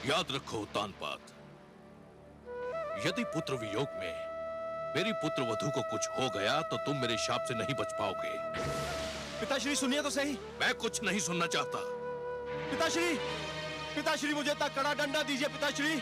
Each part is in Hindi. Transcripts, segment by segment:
याद रखो तानपात, यदि पुत्र वियोग में मेरी पुत्र वधू को कुछ हो गया तो तुम मेरे शाप से नहीं बच पाओगे। पिताश्री सुनिए तो सही। मैं कुछ नहीं सुनना चाहता। पिताश्री, पिताश्री मुझे इतना कड़ा डंडा दीजिए पिताश्री।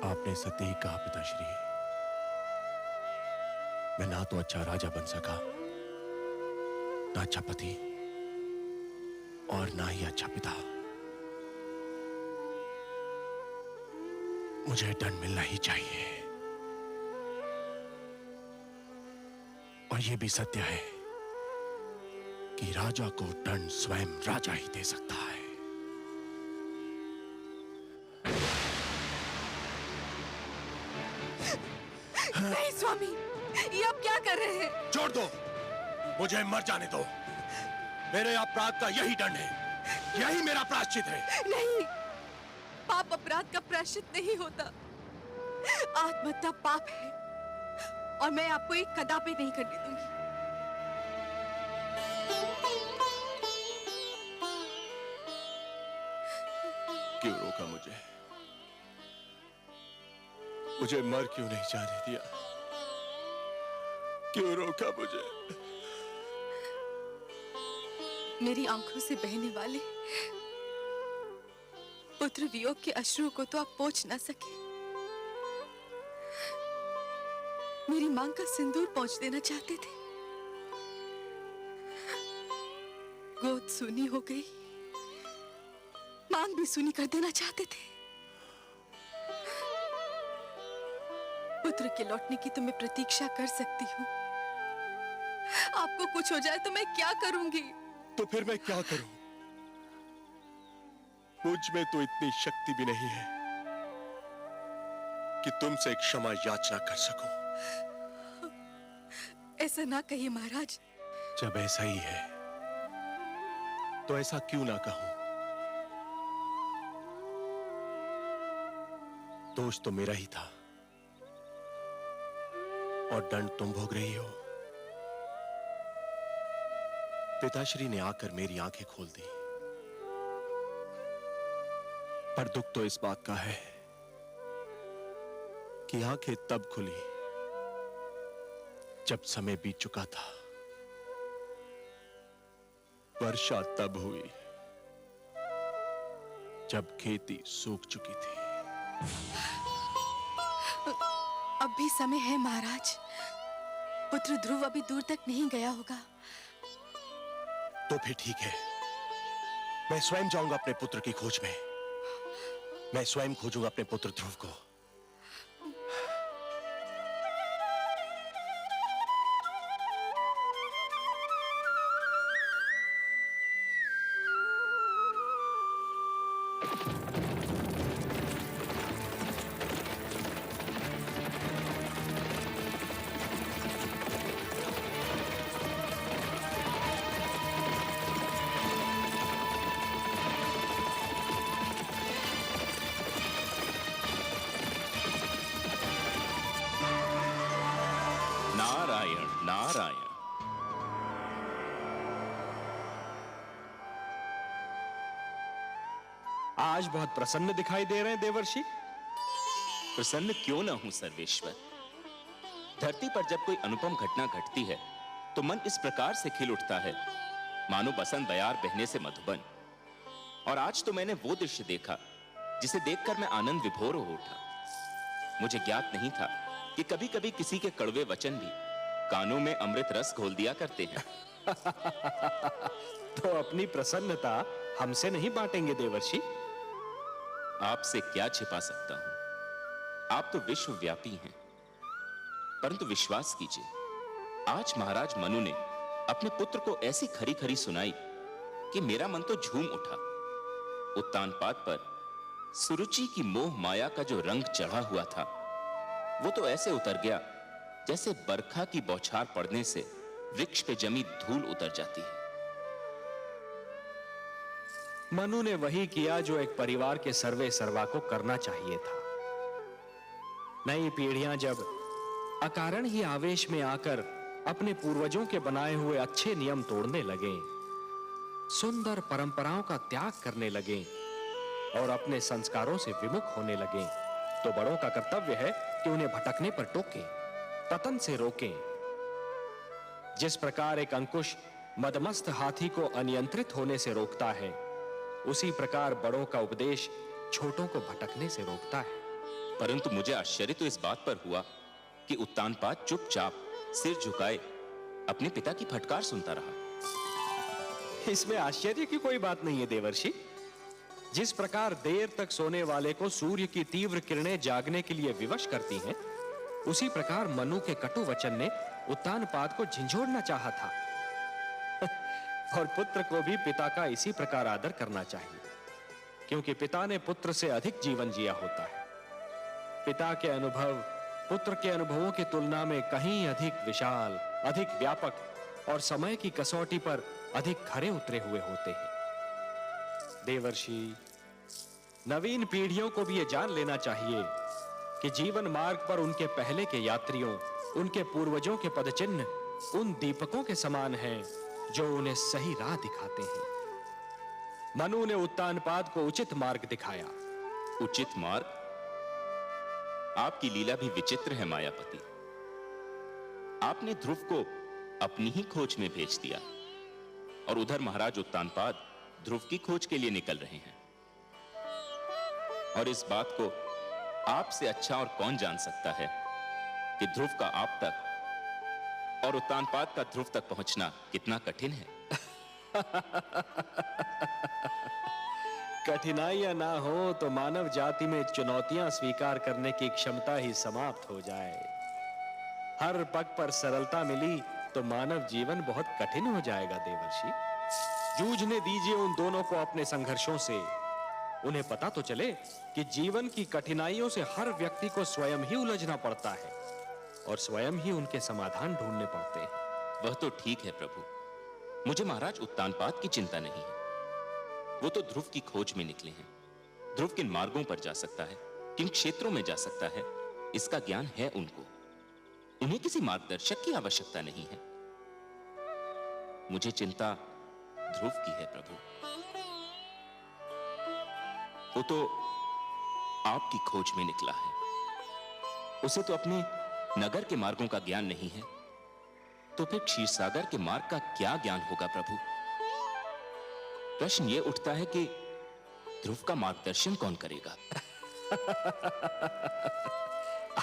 आपने सत्य ही कहा पिताश्री। मैं ना तो अच्छा राजा बन सका, ना अच्छा पति और ना ही अच्छा पिता। मुझे दंड मिलना ही चाहिए। और यह भी सत्य है कि राजा को दंड स्वयं राजा ही दे सकता है। नहीं स्वामी, ये आप क्या कर रहे हैं? छोड़ दो, मुझे मर जाने दो। मेरे अपराध का यही दंड है, यही मेरा प्रायश्चित है। नहीं, पाप अपराध का प्रायश्चित नहीं होता। आत्महत्या पाप है और मैं आपको एक कदापि नहीं करने दूंगी। क्यों रोका मुझे? मुझे मर क्यों नहीं जाने दिया? क्यों रोका मुझे? मेरी आंखों से बहने वाले पुत्र वियोग के अश्रु को तो आप पोंछ ना सके। मेरी मांग का सिंदूर पोंछ देना चाहते थे। गोद सूनी हो गई, मांग भी सूनी कर देना चाहते थे। पुत्र के लौटने की तो मैं प्रतीक्षा कर सकती हूँ। आपको कुछ हो जाए तो मैं क्या करूंगी? तो फिर मैं क्या करूं? मुझ में तो इतनी शक्ति भी नहीं है कि तुमसे क्षमा याचना कर सकूं। ऐसा ना कहिए महाराज। जब ऐसा ही है तो ऐसा क्यों ना कहूं? दोष तो मेरा ही था और दंड तुम भोग रही हो। पिताश्री ने आकर मेरी आंखें खोल दी, पर दुख तो इस बात का है कि आंखें तब खुली जब समय बीत चुका था। वर्षा तब हुई जब खेती सूख चुकी थी। अब भी समय है महाराज। पुत्र ध्रुव अभी दूर तक नहीं गया होगा। तो फिर ठीक है, मैं स्वयं जाऊंगा अपने पुत्र की खोज में। मैं स्वयं खोजूंगा अपने पुत्र ध्रुव को। नारायण नारायण। आज बहुत प्रसन्न दिखाई दे रहे हैं देवर्षि। प्रसन्न क्यों न हूं सर्वेश्वर। धरती पर जब कोई अनुपम घटना घटती है तो मन इस प्रकार से खिल उठता है मानो बसंत बयार बहने से मधुबन। और आज तो मैंने वो दृश्य देखा जिसे देखकर मैं आनंद विभोर हो उठा। मुझे ज्ञात नहीं था कि कभी कभी किसी के कड़वे वचन भी कानों में अमृत रस घोल दिया करते हैं। तो अपनी प्रसन्नता हमसे नहीं बांटेंगे देवर्षि? आपसे क्या छिपा सकता हूं? आप तो विश्वव्यापी हैं। परंतु विश्वास कीजिए, आज महाराज मनु ने अपने पुत्र को ऐसी खरी खरी सुनाई कि मेरा मन तो झूम उठा। उत्तानपाद पर सुरुचि की मोह माया का जो रंग चढ़ा हुआ था, वो तो ऐसे उतर गया जैसे बरखा की बौछार पड़ने से वृक्ष पे जमी धूल उतर जाती है। मनु ने वही किया जो एक परिवार के सर्वे सर्वा को करना चाहिए था। नई पीढ़ियां जब अकारण ही आवेश में आकर अपने पूर्वजों के बनाए हुए अच्छे नियम तोड़ने लगे, सुंदर परंपराओं का त्याग करने लगे और अपने संस्कारों से विमुख होने लगे, तो बड़ों का कर्तव्य है कि उन्हें भटकने पर टोकें, पतन से रोकें। जिस प्रकार एक अंकुश मदमस्त हाथी को अनियंत्रित होने से रोकता है, उसी प्रकार बड़ों का उपदेश छोटों को भटकने से रोकता है। परंतु मुझे आश्चर्य तो इस बात पर हुआ कि उत्तानपाद चुपचाप सिर झुकाए अपने पिता की फटकार सुनता रहा। इसमें आश्चर्य की कोई बात नहीं है देवर्षि। जिस प्रकार देर तक सोने वाले को सूर्य की तीव्र किरणें जागने के लिए विवश करती हैं, उसी प्रकार मनु के कटु वचन ने उत्तानपाद को झंझोड़ना चाहा था। और पुत्र को भी पिता का इसी प्रकार आदर करना चाहिए, क्योंकि पिता ने पुत्र से अधिक जीवन जिया होता है। पिता के अनुभव पुत्र के अनुभवों की तुलना में कहीं अधिक विशाल, अधिक व्यापक और समय की कसौटी पर अधिक खरे उतरे हुए होते हैं। देवर्षि, नवीन पीढ़ियों को भी यह जान लेना चाहिए कि जीवन मार्ग पर उनके पहले के यात्रियों, उनके पूर्वजों के पदचिन्ह उन दीपकों के समान हैं जो उन्हें सही राह दिखाते हैं। मनु ने उत्तानपाद को उचित मार्ग दिखाया। उचित मार्ग? आपकी लीला भी विचित्र है मायापति। आपने ध्रुव को अपनी ही खोज में भेज दिया और उधर महाराज उत्तानपाद ध्रुव की खोज के लिए निकल रहे हैं। और इस बात को आपसे अच्छा और कौन जान सकता है कि ध्रुव का आप तक और उत्तानपाद का ध्रुव तक पहुंचना कितना कठिन है। कठिनाइयां ना हो तो मानव जाति में चुनौतियां स्वीकार करने की क्षमता ही समाप्त हो जाए। हर पग पर सरलता मिली तो मानव जीवन बहुत कठिन हो जाएगा देवर्षि। जूझने दीजिए उन दोनों को अपने संघर्षों से। उन्हें पता तो चले कि जीवन की कठिनाइयों से हर व्यक्ति को स्वयं ही उलझना पड़ता है और स्वयं ही उनके समाधान ढूंढने पड़ते हैं। वह तो ठीक है प्रभु, मुझे महाराज उत्तानपाद की चिंता नहीं है। वो तो ध्रुव की खोज में निकले हैं। ध्रुव किन मार्गों पर जा सकता है, किन क्षेत्रों में जा सकता है, इसका ज्ञान है उनको। उन्हें किसी मार्गदर्शक की आवश्यकता नहीं है। मुझे चिंता ध्रुव की है प्रभु। वो तो आपकी खोज में निकला है। उसे तो अपने नगर के मार्गों का ज्ञान नहीं है, तो फिर क्षीरसागर के मार्ग का क्या ज्ञान होगा प्रभु? प्रश्न यह उठता है कि ध्रुव का मार्गदर्शन कौन करेगा?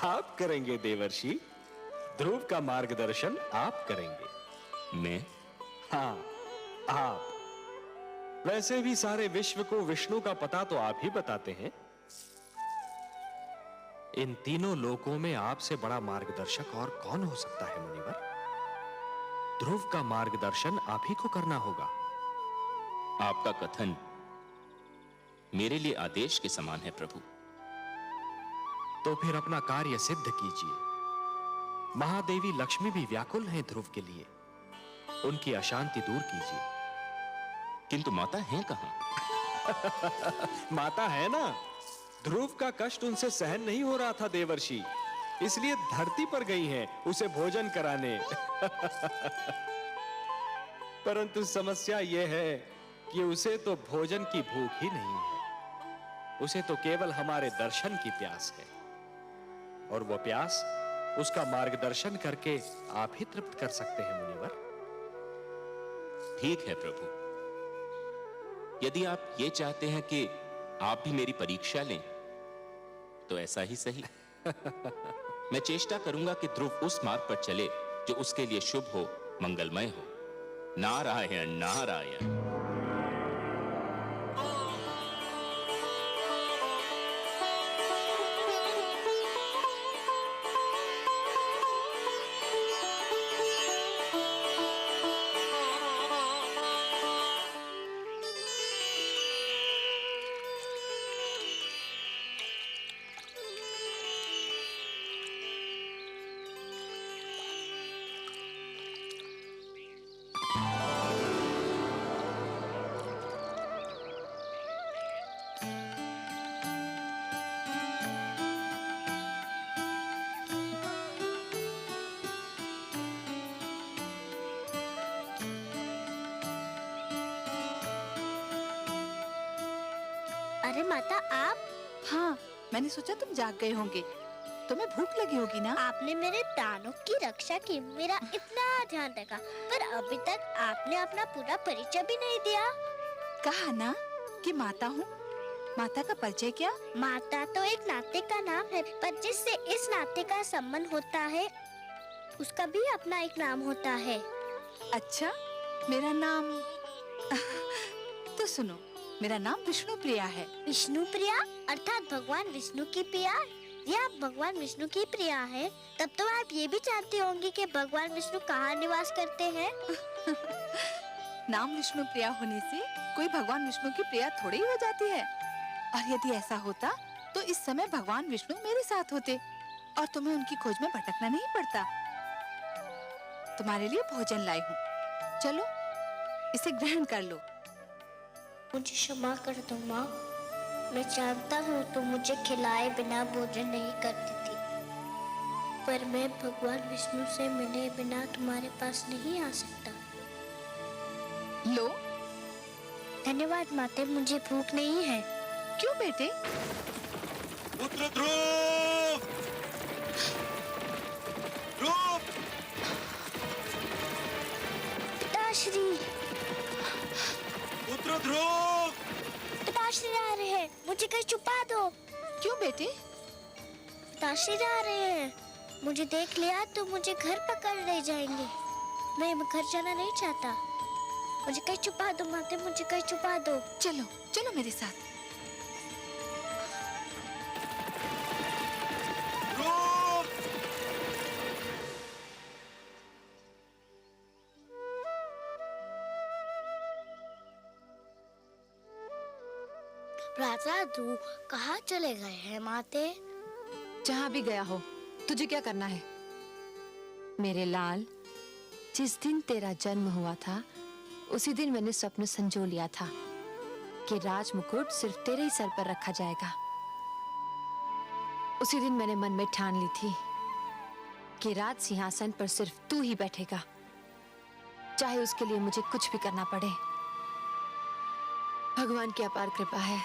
आप करेंगे देवर्षि। ध्रुव का मार्गदर्शन आप करेंगे। मैं? हाँ, आप। वैसे भी सारे विश्व को विष्णु का पता तो आप ही बताते हैं। इन तीनों लोकों में आपसे बड़ा मार्गदर्शक और कौन हो सकता है मुनिवर? ध्रुव का मार्गदर्शन आप ही को करना होगा। आपका कथन मेरे लिए आदेश के समान है प्रभु। तो फिर अपना कार्य सिद्ध कीजिए। महादेवी लक्ष्मी भी व्याकुल हैं ध्रुव के लिए। उनकी अशांति दूर कीजिए। किंतु माता है कहां? माता है ना। ध्रुव का कष्ट उनसे सहन नहीं हो रहा था देवर्षि, इसलिए धरती पर गई हैं उसे भोजन कराने। परंतु समस्या यह है कि उसे तो भोजन की भूख ही नहीं है। उसे तो केवल हमारे दर्शन की प्यास है, और वो प्यास उसका मार्गदर्शन करके आप ही तृप्त कर सकते हैं मुनिवर। ठीक है प्रभु, यदि आप ये चाहते हैं कि आप भी मेरी परीक्षा लें तो ऐसा ही सही। मैं चेष्टा करूंगा कि ध्रुव उस मार्ग पर चले जो उसके लिए शुभ हो, मंगलमय हो। नारायण नारायण। माता आप? हाँ, मैंने सोचा तुम जाग गए होंगे, तुम्हें भूख लगी होगी ना। आपने मेरे दानों की रक्षा की, मेरा इतना ध्यान रखा, पर अभी तक आपने अपना पूरा परिचय भी नहीं दिया। कहा ना कि माता हूँ। माता का परिचय क्या? माता तो एक नाते का नाम है, पर जिससे इस नाते का संबंध होता है उसका भी अपना एक नाम होता है। अच्छा, मेरा नाम तो सुनो, मेरा नाम विष्णु प्रिया है। विष्णु प्रिया अर्थात भगवान विष्णु की प्रिया। ये आप भगवान विष्णु की प्रिया है, तब तो आप ये भी जानते होंगे कि भगवान विष्णु कहाँ निवास करते हैं। नाम विष्णु प्रिया होने से कोई भगवान विष्णु की प्रिया थोड़ी ही हो जाती है। और यदि ऐसा होता तो इस समय भगवान विष्णु मेरे साथ होते और तुम्हें उनकी खोज में भटकना नहीं पड़ता। तुम्हारे लिए भोजन लाई हूँ, चलो इसे ग्रहण कर लो। मुझे क्षमा कर दो माँ, मैं जानता हूँ तुम मुझे खिलाए बिना भोजन नहीं करती थी, पर मैं भगवान विष्णु से मिले बिना तुम्हारे पास नहीं आ सकता। लो। धन्यवाद माते, मुझे भूख नहीं है। क्यों बेटे? पुत्र ध्रुव! ध्रुव! पिताश्री, पुत्र ध्रुव! पिताश्री आ रहे हैं, मुझे कहीं छुपा दो। क्यों बेटे? पिताश्री आ रहे हैं, मुझे देख लिया तो मुझे घर पकड़ ले जाएंगे। मैं घर जाना नहीं चाहता, मुझे कहीं छुपा दो माते, मुझे कहीं छुपा दो। चलो चलो मेरे साथ। राजा ध्रुव कहाँ चले गए हैं माते? जहाँ भी गया हो, तुझे क्या करना है? मेरे लाल, जिस दिन तेरा जन्म हुआ था उसी दिन मैंने स्वप्न संजो लिया था कि राज मुकुट सिर्फ तेरे ही सर पर रखा जाएगा। उसी दिन मैंने मन में ठान ली थी कि राज सिंहासन पर सिर्फ तू ही बैठेगा, चाहे उसके लिए मुझे कुछ भी करना पड़े। भगवान की अपार कृपा है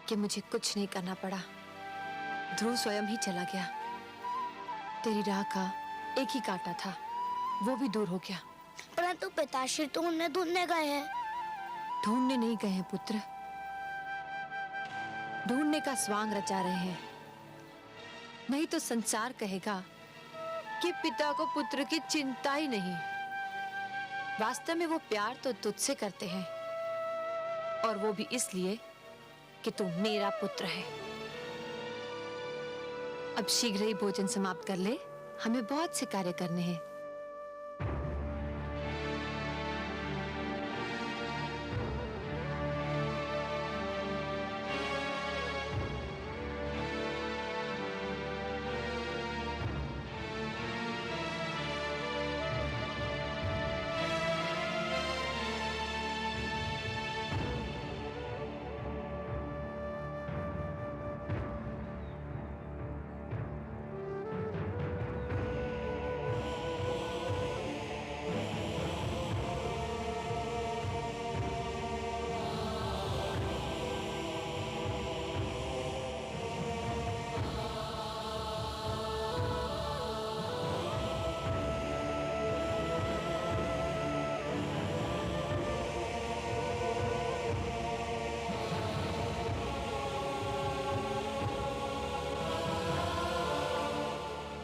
कि मुझे कुछ नहीं करना पड़ा। ध्रुव स्वयं ही चला गया। तेरी राह का एक ही कांटा था, वो भी दूर हो गया। परंतु पिताश्री तो उन्हें ढूंढने गए हैं। ढूंढने नहीं गए हैं पुत्र, ढूंढने का स्वांग रचा रहे हैं। नहीं तो संसार कहेगा कि पिता को पुत्र की चिंता ही नहीं। वास्तव में वो प्यार तो तुझसे करते हैं, और वो भी इसलिए कि तू मेरा पुत्र है। अब शीघ्र ही भोजन समाप्त कर ले, हमें बहुत से कार्य करने हैं।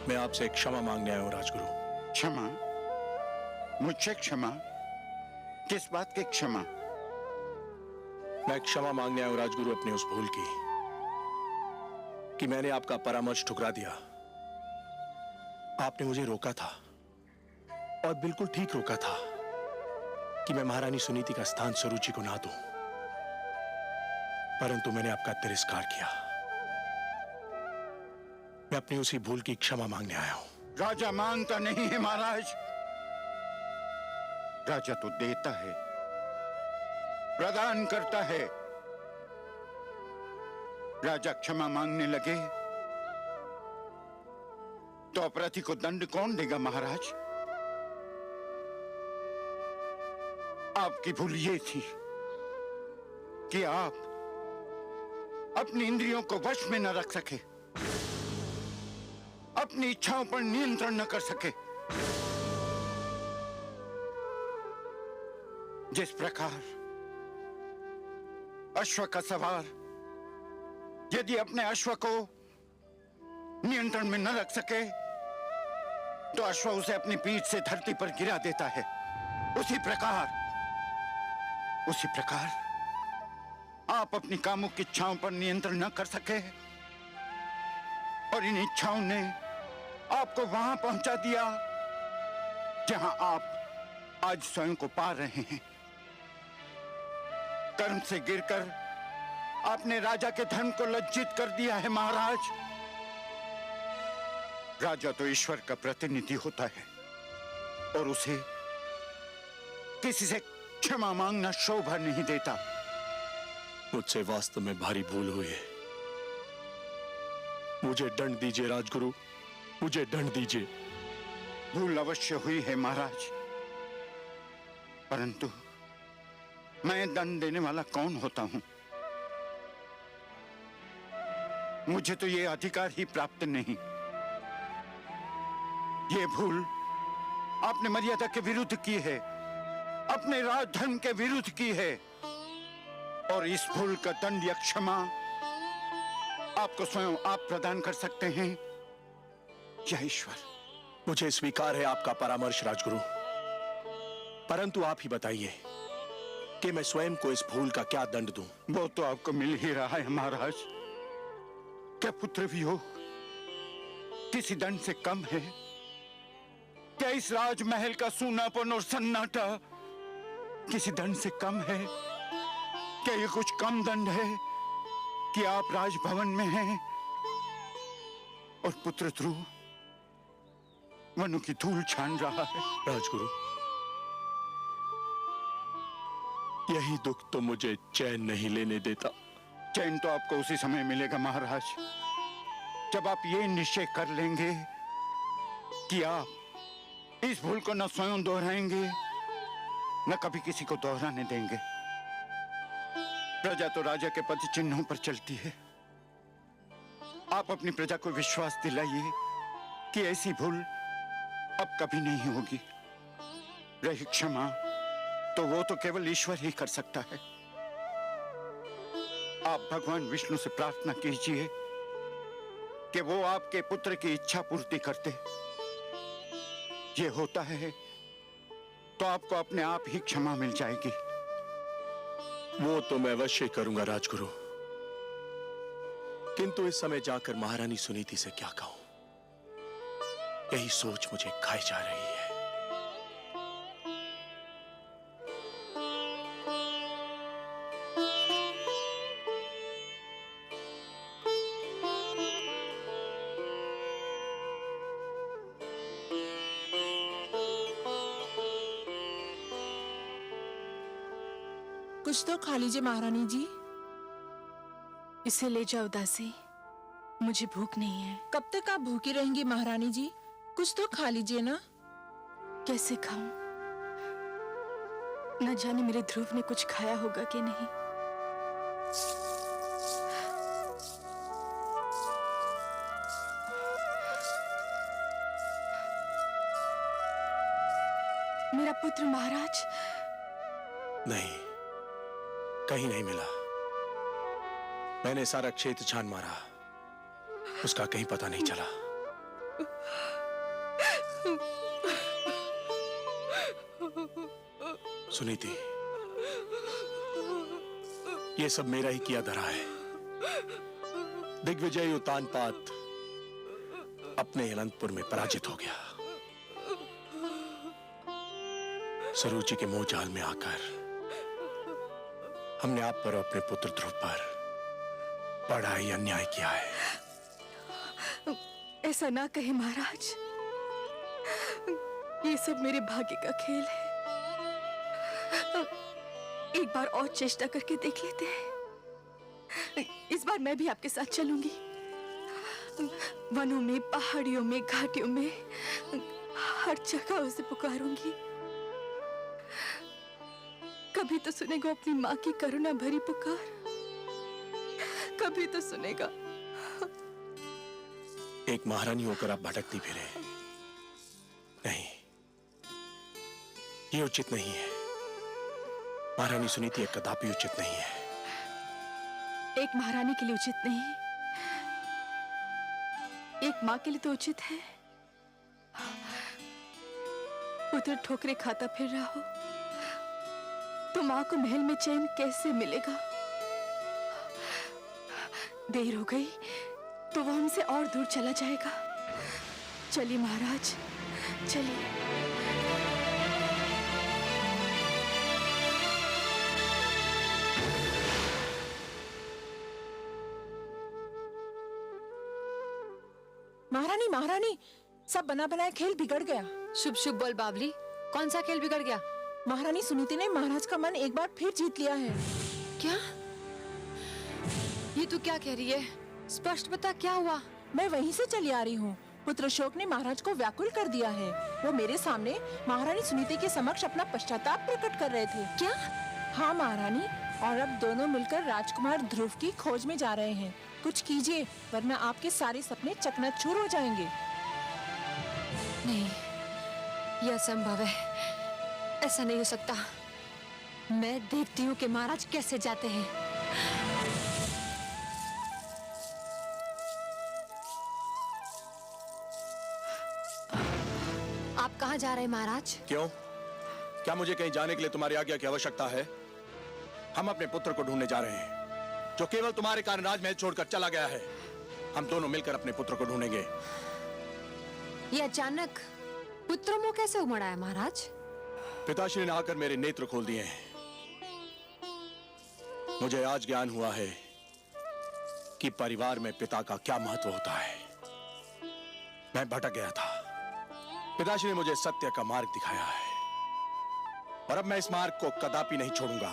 मैं आपसे क्षमा मांगने आया हूं राजगुरु। क्षमा? मुझसे क्षमा? किस बात की क्षमा? मैं क्षमा मांगने आया हूं राजगुरु अपने उस भूल की कि मैंने आपका परामर्श ठुकरा दिया। आपने मुझे रोका था और बिल्कुल ठीक रोका था कि मैं महारानी सुनीति का स्थान सरुचि को ना दूं, परंतु मैंने आपका तिरस्कार किया। मैं अपनी उसी भूल की क्षमा मांगने आया हूं। राजा मांगता नहीं है महाराज, राजा तो देता है, प्रदान करता है। राजा क्षमा मांगने लगे तो अपराधी को दंड कौन देगा महाराज? आपकी भूल ये थी कि आप अपनी इंद्रियों को वश में न रख सके, अपनी इच्छाओं पर नियंत्रण न कर सके। जिस प्रकार अश्व का सवार यदि अपने अश्व को नियंत्रण में न रख सके तो अश्व उसे अपनी पीठ से धरती पर गिरा देता है, उसी प्रकार आप अपनी कामुक इच्छाओं पर नियंत्रण न कर सके और इन इच्छाओं ने आपको वहां पहुंचा दिया जहां आप आज स्वयं को पा रहे हैं। कर्म से गिरकर आपने राजा के धर्म को लज्जित कर दिया है महाराज। राजा तो ईश्वर का प्रतिनिधि होता है और उसे किसी से क्षमा मांगना शोभा नहीं देता। मुझसे वास्तव में भारी भूल हुई है। मुझे दंड दीजिए राजगुरु, मुझे दंड दीजिए। भूल अवश्य हुई है महाराज, परंतु मैं दंड देने वाला कौन होता हूं? मुझे तो ये अधिकार ही प्राप्त नहीं। ये भूल आपने मर्यादा के विरुद्ध की है, अपने राज धर्म के विरुद्ध की है और इस भूल का दंड या क्षमा आपको स्वयं आप प्रदान कर सकते हैं या ईश्वर। मुझे स्वीकार है आपका परामर्श राजगुरु, परंतु आप ही बताइए कि मैं स्वयं को इस भूल का क्या दंड दूं? वो तो आपको मिल ही रहा है महाराज। क्या पुत्र वियोग किसी दंड से कम है? क्या इस राजमहल का सूनापन और सन्नाटा किसी दंड से कम है? क्या ये कुछ कम दंड है कि आप राजभवन में हैं और पुत्र ध्रुव वनों की धूल छान रहा है? राजगुरु, यही दुख तो मुझे चैन नहीं लेने देता। चैन तो आपको उसी समय मिलेगा महाराज, जब आप ये निश्चय कर लेंगे कि आप इस भूल को न स्वयं दोहराएंगे न कभी किसी को दोहराने देंगे। प्रजा तो राजा के पद चिन्हों पर चलती है। आप अपनी प्रजा को विश्वास दिलाइए कि ऐसी भूल अब कभी नहीं होगी। रही क्षमा तो वो तो केवल ईश्वर ही कर सकता है। आप भगवान विष्णु से प्रार्थना कीजिए कि वो आपके पुत्र की इच्छा पूर्ति करते। ये होता है तो आपको अपने आप ही क्षमा मिल जाएगी। वो तो मैं अवश्य करूंगा राजगुरु, किंतु इस समय जाकर महारानी सुनीति से क्या कहूं, यही सोच मुझे खाई जा रही है। कुछ तो खा लीजिए महारानी जी। इसे ले जाओ दासी, मुझे भूख नहीं है। कब तक आप भूखी रहेंगी महारानी जी? कुछ तो खा लीजिए ना। कैसे खाऊं? न जाने मेरे ध्रुव ने कुछ खाया होगा कि नहीं। मेरा पुत्र महाराज? नहीं, कहीं नहीं मिला। मैंने सारा क्षेत्र छान मारा, उसका कहीं पता नहीं चला। सुनीति, ये सब मेरा ही किया धरा है। दिग्विजय उतानपाद अपने अनंतपुर में पराजित हो गया। सरुचि के मोह जाल में आकर हमने आप पर और अपने पुत्र ध्रुव पर बड़ा ही अन्याय किया है। ऐसा ना कहे महाराज, ये सब मेरे भाग्य का खेल है। एक बार और चेष्टा करके देख लेते हैं। इस बार मैं भी आपके साथ चलूंगी। वनों में, पहाड़ियों में, घाटियों में, हर जगह उसे पुकारूंगी। कभी तो सुनेगा अपनी माँ की करुणा भरी पुकार, कभी तो सुनेगा। एक महारानी होकर आप भटकती फिरे। नहीं, ये उचित नहीं है। महारानी सुनीति एक कदापि उचित नहीं है। एक महारानी के लिए उचित नहीं, एक माँ के लिए तो उचित है। उधर ठोकरे खाता फिर रहा हो तो माँ को महल में चैन कैसे मिलेगा? देर हो गई तो वो हमसे और दूर चला जाएगा। चलिए महाराज, चलिए। महारानी महारानी, सब बना बनाया खेल बिगड़ गया। शुभ शुभ बोल बावली, कौन सा खेल बिगड़ गया? महारानी सुनीति ने महाराज का मन एक बार फिर जीत लिया है। क्या? ये तू क्या कह रही है? स्पष्ट बता, क्या हुआ? मैं वहीं से चली आ रही हूँ। पुत्र शोक ने महाराज को व्याकुल कर दिया है। वो मेरे सामने महारानी सुनीति के समक्ष अपना पश्चाताप प्रकट कर रहे थे। क्या? हाँ महारानी, और अब दोनों मिलकर राजकुमार ध्रुव की खोज में जा रहे हैं। कुछ कीजिए, वरना आपके सारे सपने चकनाचूर हो जाएंगे। नहीं, यह असंभव है। ऐसा नहीं हो सकता। मैं देखती हूँ कि महाराज कैसे जाते हैं। आप कहाँ जा रहे हैं महाराज? क्यों? क्या मुझे कहीं जाने के लिए तुम्हारी आज्ञा की आवश्यकता है? हम अपने पुत्र को ढूंढने जा रहे हैं, जो केवल तुम्हारे कारण राजमहल छोड़कर चला गया है। हम दोनों मिलकर अपने पुत्र को ढूंढेंगे। ये अचानक पुत्र मुंह कैसे उमड़ा है महाराज? पिताश्री ने आकर मेरे नेत्र खोल दिए हैं। मुझे आज ज्ञान हुआ है कि परिवार में पिता का क्या महत्व होता है। मैं भटक गया था, पिताश्री ने मुझे सत्य का मार्ग दिखाया है, और अब मैं इस मार्ग को कदापि नहीं छोड़ूंगा।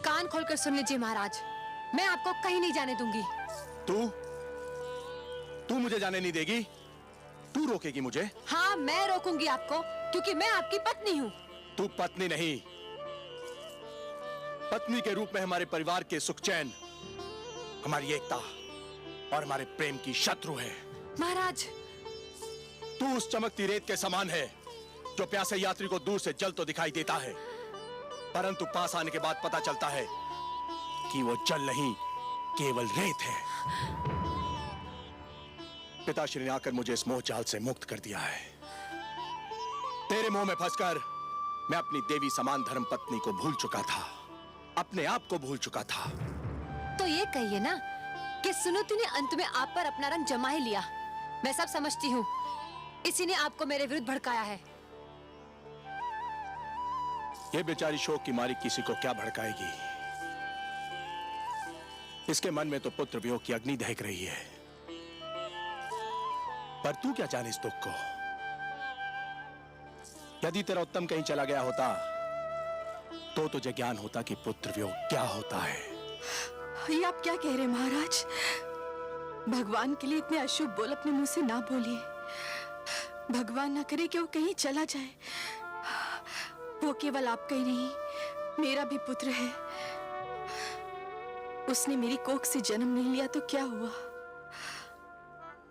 कान खोलकर सुन लीजिए महाराज, मैं आपको कहीं नहीं जाने दूंगी। तू मुझे जाने नहीं देगी? तू रोकेगी मुझे? हाँ, मैं रोकूंगी आपको, क्योंकि मैं आपकी पत्नी हूँ। तू पत्नी नहीं, पत्नी के रूप में हमारे परिवार के सुख चैन, हमारी एकता और हमारे प्रेम की शत्रु है। महाराज, तू उस चमकती रेत के समान है जो प्यासे यात्री को दूर से जल तो दिखाई देता है, परंतु पास आने के बाद पता चलता है कि वो जल नहीं, केवल रेत है। पिताश्री ने आकर मुझे इस मोह जाल से मुक्त कर दिया है। तेरे मोह में फंसकर मैं अपनी देवी समान धर्म पत्नी को भूल चुका था, अपने आप को भूल चुका था। तो ये कहिए ना कि सुनीति ने अंत में आप पर अपना रंग जमा ही लिया। मैं सब समझती हूँ, इसी ने आपको मेरे विरुद्ध भड़काया है। ये बेचारी शोक की मारी किसी को क्या भड़काएगी? इसके मन में तो पुत्र वियोग की अग्नि दहक रही है, पर तू क्या जाने इस दुख को? यदि तेरा उत्तम कहीं चला गया होता तो तुझे ज्ञान होता कि पुत्र वियोग क्या होता है। ये आप क्या कह रहे हैं महाराज? भगवान के लिए इतने अशुभ बोल अपने मुंह से ना बोलिए। भगवान ना करे कि वो कहीं चला जाए। वो केवल आपका ही नहीं, मेरा भी पुत्र है। उसने मेरी कोख से जन्म नहीं लिया तो क्या हुआ?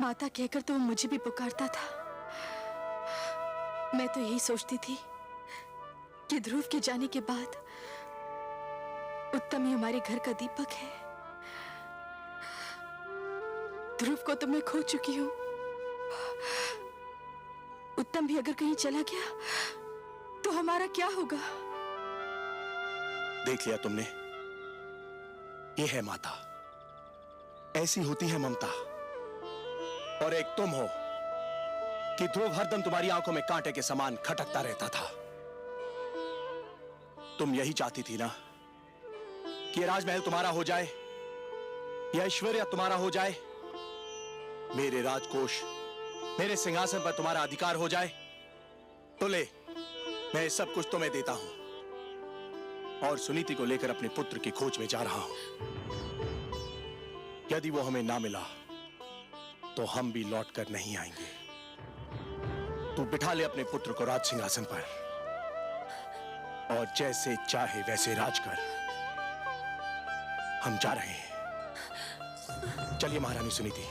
माता कहकर तो वो मुझे भी पुकारता था। मैं तो यही सोचती थी कि ध्रुव के जाने के बाद उत्तम ही हमारे घर का दीपक है। ध्रुव को तो मैं खो चुकी हूँ। उत्तम भी अगर कहीं चला गया तो हमारा क्या होगा? देख लिया तुमने, ये है माता, ऐसी होती है ममता। और एक तुम हो कि ध्रुव हरदम तुम्हारी आंखों में कांटे के समान खटकता रहता था। तुम यही चाहती थी ना कि राजमहल तुम्हारा हो जाए, यह ऐश्वर्य तुम्हारा हो जाए, मेरे राजकोष, मेरे सिंहासन पर तुम्हारा अधिकार हो जाए। तो ले, मैं सब कुछ तुम्हें देता हूं और सुनीति को लेकर अपने पुत्र की खोज में जा रहा हूं। यदि वो हमें ना मिला तो हम भी लौट कर नहीं आएंगे। तू बिठा ले अपने पुत्र को राज सिंहासन पर और जैसे चाहे वैसे राज कर। हम जा रहे हैं। चलिए महारानी सुनीति।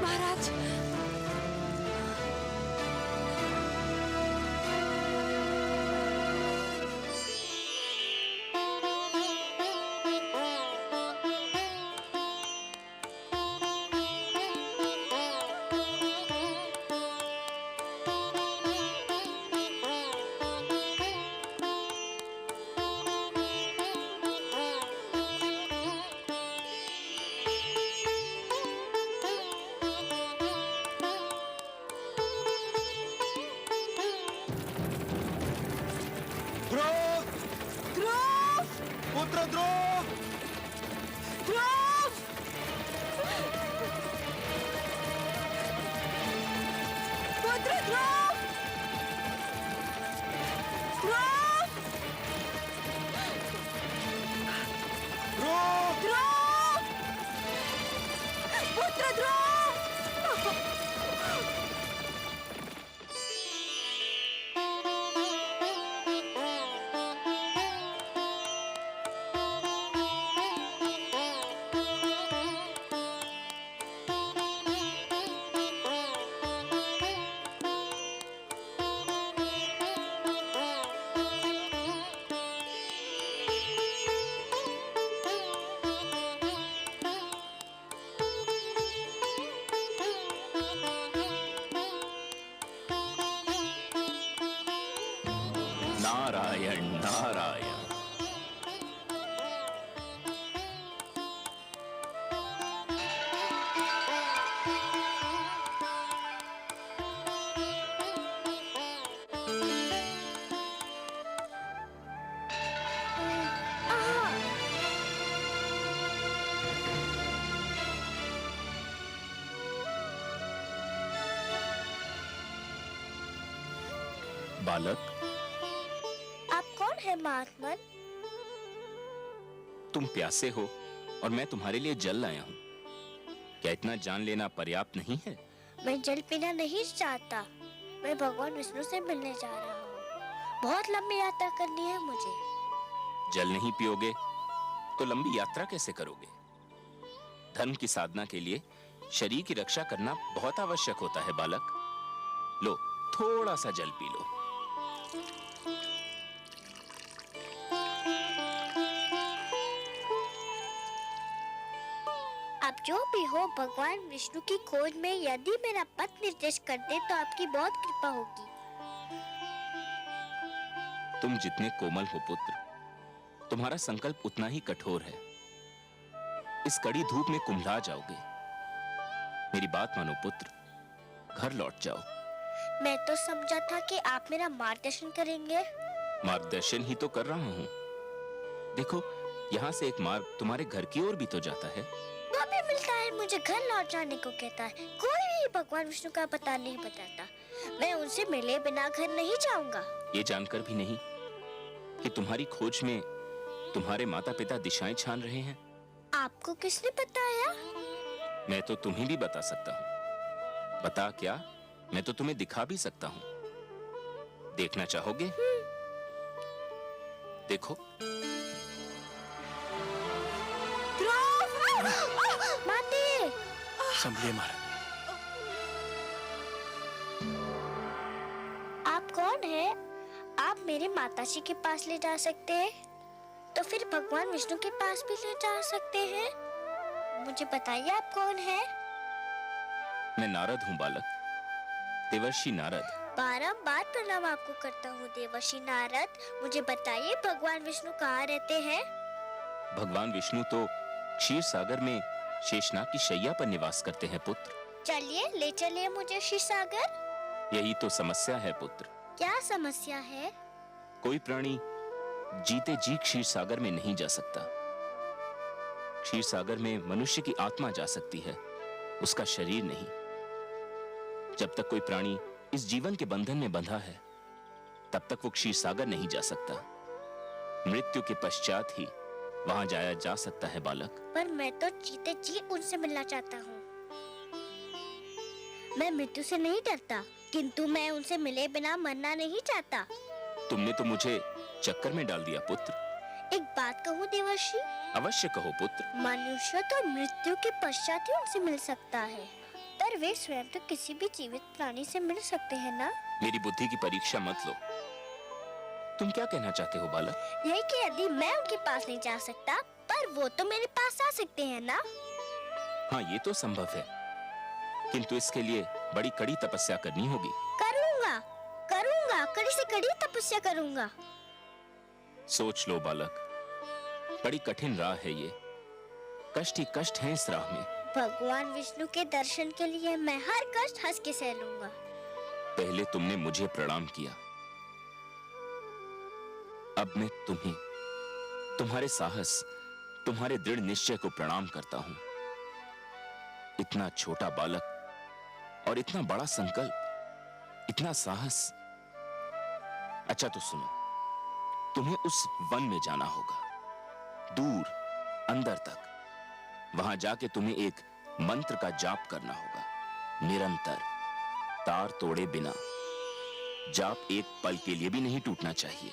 महाराज, पुत्र ध्रुव! पुत्र ध्रुव! पुत्र ध्रुव! नारायण नारायण। बालक, आप कौन है महात्मन? तुम प्यासे हो और मैं तुम्हारे लिए जल लाया हूँ। क्या इतना जान लेना पर्याप्त नहीं है? मैं जल पीना नहीं चाहता। मैं भगवान विष्णु से मिलने जा रहा हूँ। बहुत लंबी यात्रा करनी है मुझे। जल नहीं पियोगे तो लंबी यात्रा कैसे करोगे? धर्म की साधना के लिए शरीर की रक्षा करना बहुत आवश्यक होता है बालक। लो, थोड़ा सा जल पी लो। आप जो भी हो, भगवान विष्णु की खोज में यदि मेरा पथ निर्देश कर दे तो आपकी बहुत कृपा होगी। तुम जितने कोमल हो पुत्र, तुम्हारा संकल्प उतना ही कठोर है। इस कड़ी धूप में कुम्हला जाओगे। मेरी बात मानो पुत्र, घर लौट जाओ। मैं तो समझा था कि आप मेरा मार्गदर्शन करेंगे। मार्गदर्शन ही तो कर रहा हूँ। देखो, यहाँ से एक मार्ग तुम्हारे घर की ओर भी तो जाता है। वो भी मिलता है, मुझे घर लौट जाने को कहता है। कोई भी भगवान विष्णु का पता नहीं बताता। मैं उनसे मिले बिना घर नहीं जाऊंगा। ये जानकर भी नहीं कि तुम्हारी खोज में तुम्हारे माता पिता दिशाएं छान रहे हैं। आपको किसने बताया? मैं तो तुम्हें भी बता सकता हूँ। बता क्या, मैं तो तुम्हें दिखा भी सकता हूँ। देखना चाहोगे? देखो। माते! संभलिए महाराज। आप कौन हैं? आप मेरे माताजी के पास ले जा सकते हैं, तो फिर भगवान विष्णु के पास भी ले जा सकते हैं। मुझे बताइए आप कौन हैं? मैं नारद हूँ बालक, देवर्षि नारद। बारंबार प्रणाम आपको करता हूँ देवर्षि नारद। मुझे बताइए भगवान विष्णु कहाँ रहते हैं? भगवान विष्णु तो क्षीर सागर में शेषनाग की शैया पर निवास करते हैं पुत्र। चलिए, ले चलिए मुझे क्षीर सागर। यही तो समस्या है पुत्र। क्या समस्या है? कोई प्राणी जीते जी क्षीर सागर में नहीं जा सकता। क्षीर सागर में मनुष्य की आत्मा जा सकती है, उसका शरीर नहीं। जब तक कोई प्राणी इस जीवन के बंधन में बंधा है, तब तक वो क्षीर सागर नहीं जा सकता। मृत्यु के पश्चात ही वहां जाया जा सकता है बालक। पर मैं तो जीते जी उनसे मिलना चाहता हूँ। मैं मृत्यु से नहीं डरता, किंतु मैं उनसे मिले बिना मरना नहीं चाहता। तुमने तो मुझे चक्कर में डाल दिया पुत्र। एक बात कहूँ देवर्षि, अवश्य कहो पुत्र। मनुष्य तो मृत्यु के पश्चात ही उनसे मिल सकता है, पर वे स्वयं तो किसी भी जीवित प्राणी से मिल सकते हैं ना? मेरी बुद्धि की परीक्षा मत लो। तुम क्या कहना चाहते हो बालक? यही कि यदि मैं उनके पास नहीं जा सकता, पर वो तो मेरे पास आ सकते हैं ना? हाँ, ये तो संभव है, किंतु इसके लिए बड़ी कड़ी तपस्या करनी होगी। करूँगा, करूँगा, कड़ी से कड़ी तपस्या करूँगा। सोच लो बालक, बड़ी कठिन राह है ये, कष्ट ही कष्ट है इस राह में। भगवान विष्णु के दर्शन के लिए मैं हर कष्ट हंस के सह लूंगा। पहले तुमने मुझे प्रणाम किया, अब मैं तुम्हें, तुम्हारे साहस, तुम्हारे दृढ़ निश्चय को प्रणाम करता हूं। इतना छोटा बालक और इतना बड़ा संकल्प, इतना साहस। अच्छा तो सुनो, तुम्हें उस वन में जाना होगा, दूर अंदर तक। वहां जाके तुम्हें एक मंत्र का जाप करना होगा, निरंतर, तार तोड़े बिना। जाप एक पल के लिए भी नहीं टूटना चाहिए।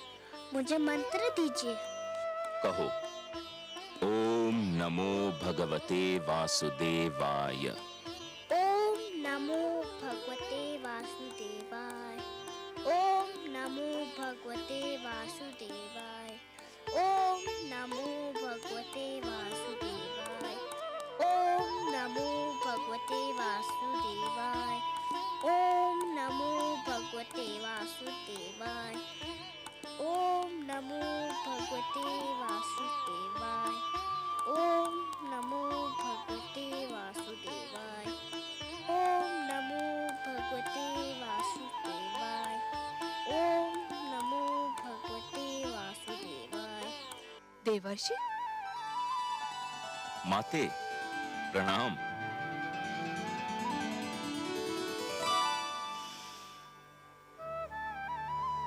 मुझे मंत्र दीजिए। कहो, ओम नमो भगवते वासुदेवाय। ओम नमो भगवते वासुदेवाय। ओम नमो भगवते वासुदेवाय। ओम नमो भगवते वासुदेवाय। ओम नमो भगवते वासुदेवाय। ओम नमो भगवते वासुदेवाय। ओम नमो भगवते वासुदेवाय। ओम नमो भगवते वासुदेवाय। ओम नमो भगवते वासुदेवाय। ओम नमो भगवते वासुदेवाय। देवर्षि, माते प्रणाम।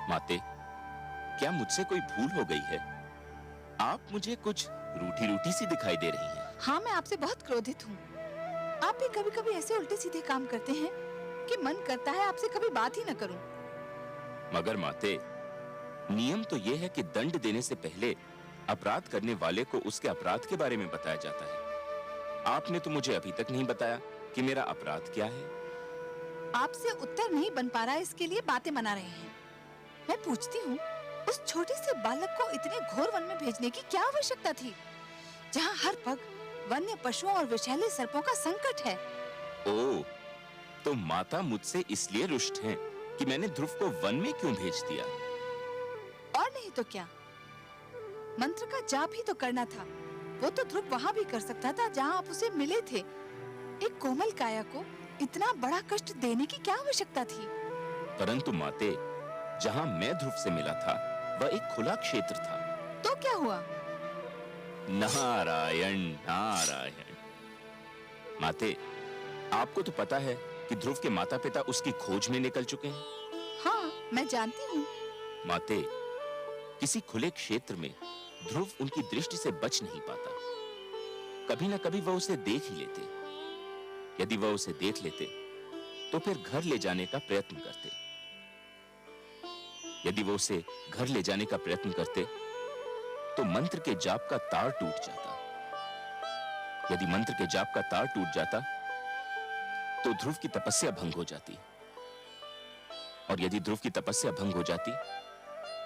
माते, क्या मुझसे कोई भूल हो गई है? आप मुझे कुछ रूठी रूठी सी दिखाई दे रही हैं। हाँ, मैं आपसे बहुत क्रोधित हूँ। आप भी कभी कभी ऐसे उल्टे सीधे काम करते हैं कि मन करता है आपसे कभी बात ही न करूं। मगर माते, नियम तो यह है कि दंड देने से पहले अपराध करने वाले को उसके अपराध के बारे में बताया जाता है। आपने तो मुझे अभी तक नहीं बताया कि मेरा अपराध क्या है। आपसे उत्तर नहीं बन पा रहा है, इसके लिए बातें बना रहे हैं। मैं पूछती हूँ, उस छोटे से बालक को इतने घोर वन में भेजने की क्या आवश्यकता थी, जहाँ हर पग वन्य पशुओं और विषैले सर्पों का संकट है? ओह, तो माता मुझसे इसलिए रुष्ट हैं कि मैंने ध्रुव को वन में क्यों भेज दिया? और नहीं तो क्या, मंत्र का जाप ही तो करना था। वो तो ध्रुव वहाँ भी कर सकता था जहाँ आप उसे मिले थे। एक कोमल काया को इतना बड़ा कष्ट देने की क्या आवश्यकता थी? परंतु माते, जहाँ मैं ध्रुव से मिला था वह एक खुला क्षेत्र था। तो क्या हुआ? नारायण नारायण। माते, आपको तो पता है कि ध्रुव के माता पिता उसकी खोज में निकल चुके हैं। हाँ, मैं जानती हूँ। माते, किसी खुले क्षेत्र में ध्रुव उनकी दृष्टि से बच नहीं पाता। कभी न कभी वह उसे देख ही लेते। यदि वह उसे देख लेते तो फिर घर ले जाने का प्रयत्न करते। यदि वो उसे घर ले जाने का प्रयत्न करते तो मंत्र के जाप का तार टूट जाता। यदि मंत्र के जाप का तार टूट जाता तो ध्रुव की तपस्या भंग हो जाती, और यदि ध्रुव की तपस्या भंग हो जाती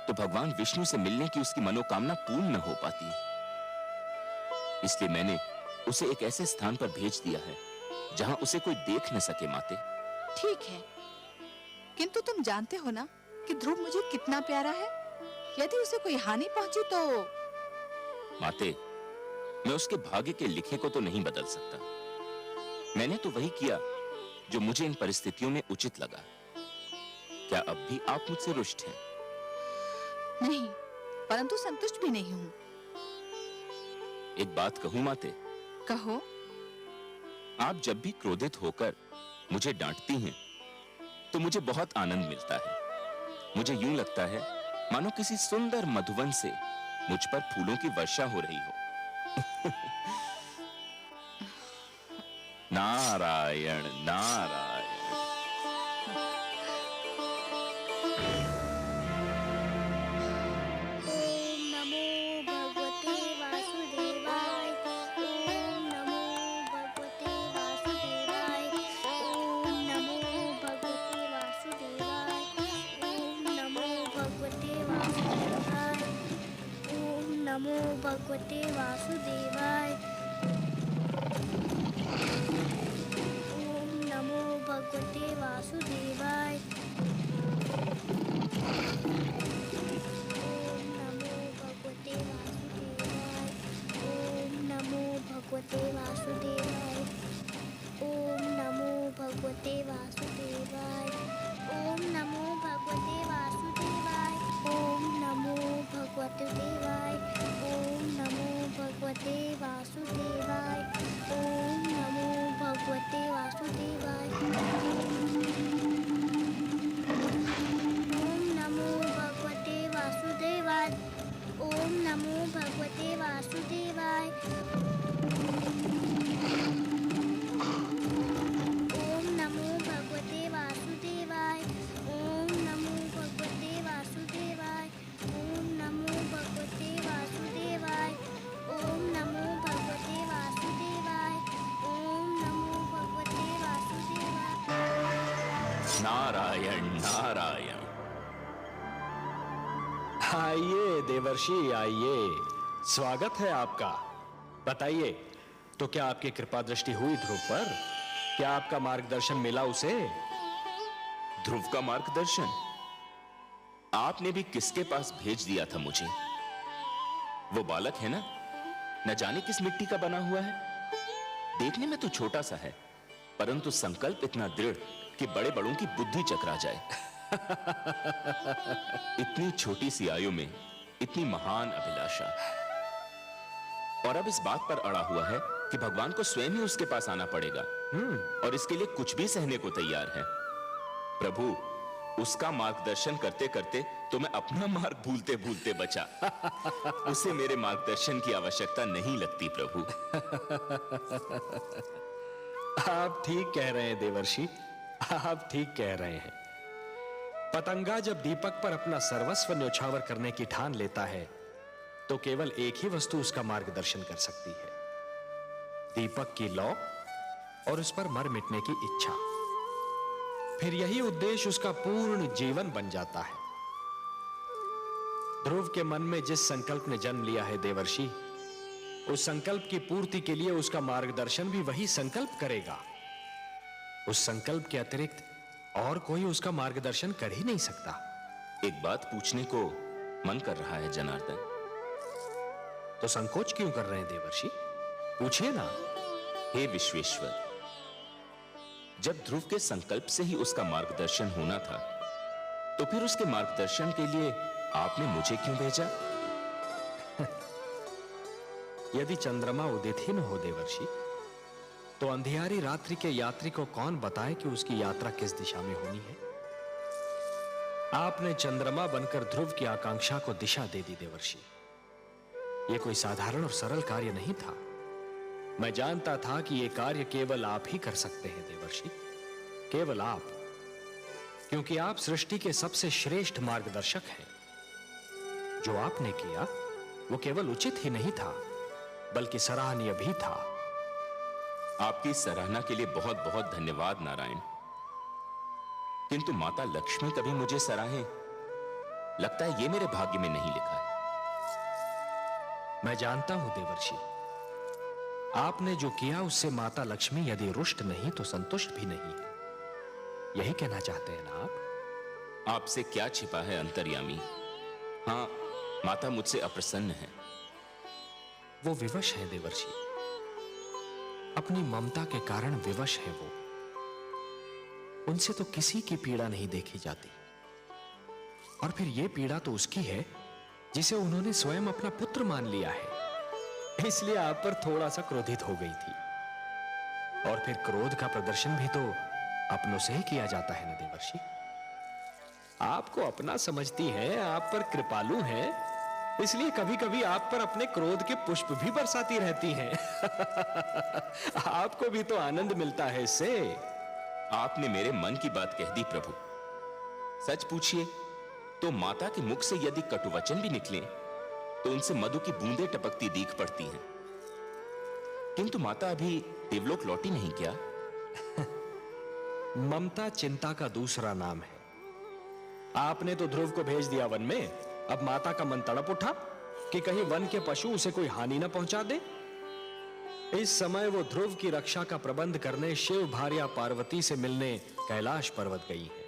तो भगवान विष्णु से मिलने की उसकी मनोकामना पूर्ण न हो पाती। इसलिए मैंने उसे एक ऐसे स्थान पर भेज दिया है जहां उसे कोई देख न सके। माते, ठीक है, किंतु तुम जानते हो ना कि ध्रुव मुझे कितना प्यारा है। यदि उसे कोई हानि पहुंची तो? माते, मैं उसके भाग्य के लिखे को तो नहीं बदल सकता। मैंने तो वही किया जो मुझे इन परिस्थितियों में उचित लगा। क्या अब भी आप मुझसे रुष्ट हैं? नहीं, परंतु संतुष्ट भी नहीं हूँ। एक बात कहूं माते? कहो। आप जब भी क्रोधित होकर मुझे डांटती हैं तो मुझे बहुत आनंद मिलता है। मुझे यूं लगता है मानो किसी सुंदर मधुवन से मुझ पर फूलों की वर्षा हो रही हो। नारायण नारायण। ओम नमो भगवते वासुदेवाय। ओम नमो भगवते वासुदेवाय। ओम नमो भगवते वासुदेवाय। ओम नमो भगवते वासुदेवाय। ओम नमो भगवते वासुदेवाय। ओम नमो भगवते वासुदेवाय। ओम नमो भगवते देवाय। ओम नमो भगवते वासुदेवाय। ओम नमो भगवते वासुदेवाय। ओम नमो भगवते वासुदेवाय। ओम नमो भगवते वासुदेवाय। ओम नमो भगवते वासुदेवाय। ओम नमो भगवते वासुदेवाय। ओम नमो भगवते वासुदेवाय। ओम नमो भगवते वासुदेवाय। ओम नमो भगवते वासुदेवाय। नारायण नारायण। आइए देवर्षि आइए, स्वागत है आपका। बताइए, तो क्या आपकी कृपा दृष्टि हुई ध्रुव पर? क्या आपका मार्गदर्शन मिला उसे? ध्रुव का मार्गदर्शन आपने भी किसके पास भेज दिया था मुझे? वो बालक है ना, न जाने किस मिट्टी का बना हुआ है। देखने में तो छोटा सा है, परंतु संकल्प इतना दृढ़ कि बड़े बड़ों की बुद्धि चकरा जाए। इतनी छोटी सी आयु में इतनी महान अभिलाषा, और अब इस बात पर अड़ा हुआ है कि भगवान को स्वयं ही उसके पास आना पड़ेगा, और इसके लिए कुछ भी सहने को तैयार है। प्रभु, उसका मार्गदर्शन करते करते तो मैं अपना मार्ग भूलते भूलते बचा। उसे मेरे मार्गदर्शन की आवश्यकता नहीं लगती प्रभु। आप ठीक कह रहे हैं देवर्षि, आप ठीक कह रहे हैं। पतंगा जब दीपक पर अपना सर्वस्व न्योछावर करने की ठान लेता है, तो केवल एक ही वस्तु उसका मार्गदर्शन कर सकती है, दीपक की लौ और उस पर मर मिटने की इच्छा। फिर यही उद्देश्य उसका पूर्ण जीवन बन जाता है। ध्रुव के मन में जिस संकल्प ने जन्म लिया है देवर्षि, उस संकल्प की पूर्ति के लिए उसका मार्गदर्शन भी वही संकल्प करेगा। उस संकल्प के अतिरिक्त और कोई उसका मार्गदर्शन कर ही नहीं सकता। एक बात पूछने को मन कर रहा है जनार्दन। तो संकोच क्यों कर रहे हैं देवर्षि? पूछिए ना। हे विश्वेश्वर, जब ध्रुव के संकल्प से ही उसका मार्गदर्शन होना था, तो फिर उसके मार्गदर्शन के लिए आपने मुझे क्यों भेजा? यदि चंद्रमा उदित ही न हो देवर्षि, तो अंधियारी रात्रि के यात्री को कौन बताए कि उसकी यात्रा किस दिशा में होनी है? आपने चंद्रमा बनकर ध्रुव की आकांक्षा को दिशा दे दी देवर्षि। यह कोई साधारण और सरल कार्य नहीं था। मैं जानता था कि यह कार्य केवल आप ही कर सकते हैं देवर्षि, केवल आप, क्योंकि आप सृष्टि के सबसे श्रेष्ठ मार्गदर्शक हैं। जो आपने किया वो केवल उचित ही नहीं था, बल्कि सराहनीय भी था। आपकी सराहना के लिए बहुत बहुत धन्यवाद नारायण। किंतु माता लक्ष्मी कभी मुझे सराहे, लगता है ये मेरे भाग्य में नहीं लिखा है। मैं जानता हूं देवर्षि, आपने जो किया उससे माता लक्ष्मी यदि रुष्ट नहीं तो संतुष्ट भी नहीं है। यही कहना चाहते हैं ना आप? आपसे क्या छिपा है अंतर्यामी। हां, माता मुझसे अप्रसन्न है। वो विवश है देवर्षि, अपनी ममता के कारण विवश है वो। उनसे तो किसी की पीड़ा नहीं देखी जाती, और फिर ये पीड़ा तो उसकी है जिसे उन्होंने स्वयं अपना पुत्र मान लिया है। इसलिए आप पर थोड़ा सा क्रोधित हो गई थी। और फिर क्रोध का प्रदर्शन भी तो अपनों से ही किया जाता है ना देवर्षि। आपको अपना समझती हैं, आप पर कृपालु हैं, इसलिए कभी कभी आप पर अपने क्रोध के पुष्प भी बरसाती रहती हैं। आपको भी तो आनंद मिलता है इससे। आपने मेरे मन की बात कह दी प्रभु। सच पूछिए तो माता के मुख से यदि कटुवचन भी निकले तो उनसे मधु की बूंदें टपकती दीख पड़ती हैं। किंतु माता अभी देवलोक लौटी नहीं क्या? ममता चिंता का दूसरा नाम है। आपने तो ध्रुव को भेज दिया वन में, अब माता का मन तड़प उठा कि कहीं वन के पशु उसे कोई हानि न पहुंचा दे। इस समय वो ध्रुव की रक्षा का प्रबंध करने शिव भार्या पार्वती से मिलने कैलाश पर्वत गई है।